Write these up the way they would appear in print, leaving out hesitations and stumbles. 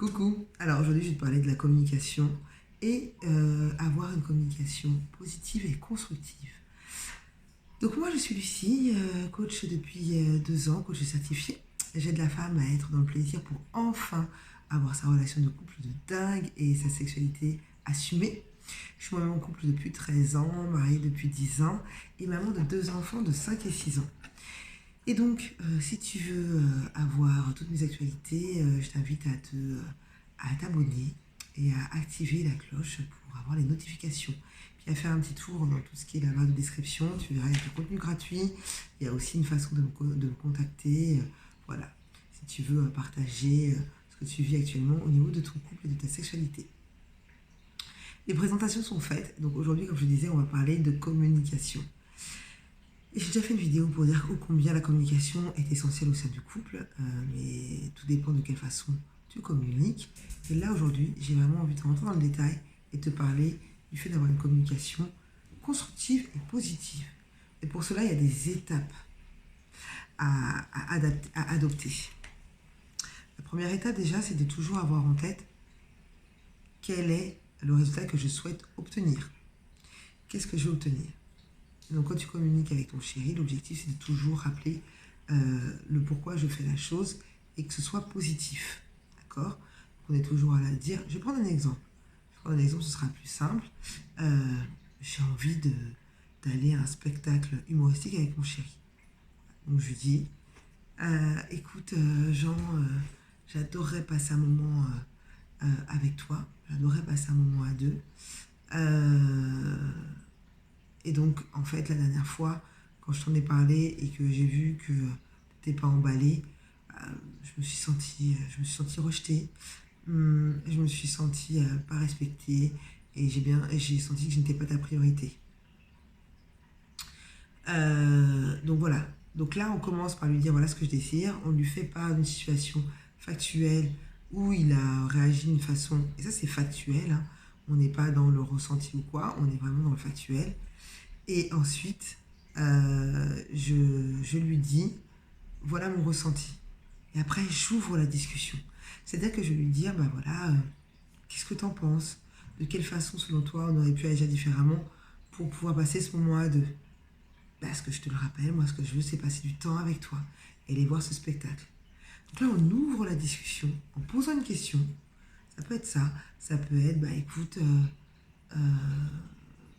Coucou, alors aujourd'hui je vais te parler de la communication et avoir une communication positive et constructive. Donc moi je suis Lucie, coach depuis 2 ans, coach certifié. J'aide la femme à être dans le plaisir pour enfin avoir sa relation de couple de dingue et sa sexualité assumée. Je suis moi-même en couple depuis 13 ans, mariée depuis 10 ans et maman de 2 enfants de 5 et 6 ans. Et donc, si tu veux avoir toutes mes actualités, je t'invite à t'abonner et à activer la cloche pour avoir les notifications. Puis à faire un petit tour dans tout ce qui est la barre de description. Tu verras, il y a du contenu gratuit. Il y a aussi une façon de me contacter. Voilà, si tu veux partager ce que tu vis actuellement au niveau de ton couple et de ta sexualité. Les présentations sont faites. Donc aujourd'hui, comme je disais, on va parler de communication. Et j'ai déjà fait une vidéo pour dire combien la communication est essentielle au sein du couple, mais tout dépend de quelle façon tu communiques. Et là, aujourd'hui, j'ai vraiment envie de rentrer dans le détail et te parler du fait d'avoir une communication constructive et positive. Et pour cela, il y a des étapes à adopter. La première étape, déjà, c'est de toujours avoir en tête quel est le résultat que je souhaite obtenir. Qu'est-ce que je veux obtenir? Donc quand tu communiques avec ton chéri, l'objectif c'est de toujours rappeler le pourquoi je fais la chose et que ce soit positif. D'accord? On est toujours à la dire. Je vais prendre un exemple. Ce sera plus simple. J'ai envie d'aller à un spectacle humoristique avec mon chéri. Donc je lui dis, écoute Jean, j'adorerais passer un moment avec toi. J'adorerais passer un moment à deux. Et donc, en fait, la dernière fois, quand je t'en ai parlé et que j'ai vu que t'étais pas emballé, je me suis sentie rejetée. Je me suis sentie pas respectée et j'ai senti que je n'étais pas ta priorité. Donc voilà. Donc là, on commence par lui dire voilà ce que je désire. On lui fait part d'une situation factuelle où il a réagi d'une façon, et ça c'est factuel, hein. On n'est pas dans le ressenti ou quoi, on est vraiment dans le factuel. Et ensuite, je lui dis, voilà mon ressenti. Et après, j'ouvre la discussion. C'est-à-dire que je vais lui dire, bah voilà, qu'est-ce que t'en penses? De quelle façon, selon toi, on aurait pu agir différemment pour pouvoir passer ce moment à deux? Parce que je te le rappelle, moi, ce que je veux, c'est passer du temps avec toi et aller voir ce spectacle. Donc là, on ouvre la discussion en posant une question. Ça peut être ça. Ça peut être, bah écoute,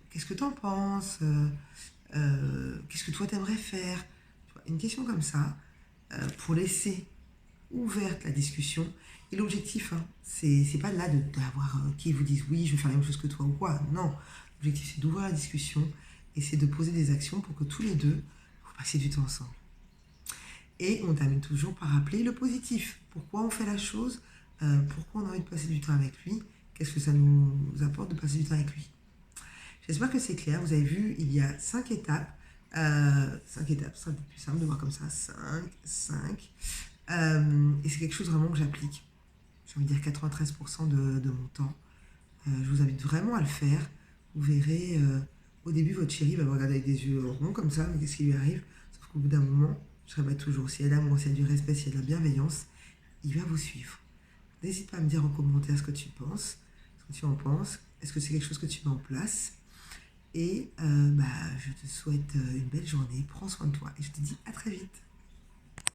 qu'est-ce que t'en penses? Qu'est-ce que toi t'aimerais faire? Une question comme ça, pour laisser ouverte la discussion. Et l'objectif, hein, c'est pas là d'avoir qui vous disent oui, je vais faire la même chose que toi ou quoi. Non, l'objectif c'est d'ouvrir la discussion et c'est de poser des actions pour que tous les deux, vous passiez du temps ensemble. Et on termine toujours par rappeler le positif. Pourquoi on fait la chose? Pourquoi on a envie de passer du temps avec lui? Qu'est-ce que ça nous apporte de passer du temps avec lui? J'espère que c'est clair. Vous avez vu, il y a 5 étapes. 5 étapes, c'est un peu plus simple de voir comme ça. 5. Et c'est quelque chose vraiment que j'applique. J'ai envie de dire 93% de mon temps. Je vous invite vraiment à le faire. Vous verrez, au début, votre chéri va vous regarder avec des yeux ronds comme ça. Mais qu'est-ce qui lui arrive? Sauf qu'au bout d'un moment, je répète toujours, s'il y a l'amour, s'il y a du respect, s'il y a de la bienveillance, il va vous suivre. N'hésite pas à me dire en commentaire ce que tu penses, ce que tu en penses. Est-ce que c'est quelque chose que tu mets en place? Et je te souhaite une belle journée. Prends soin de toi et je te dis à très vite.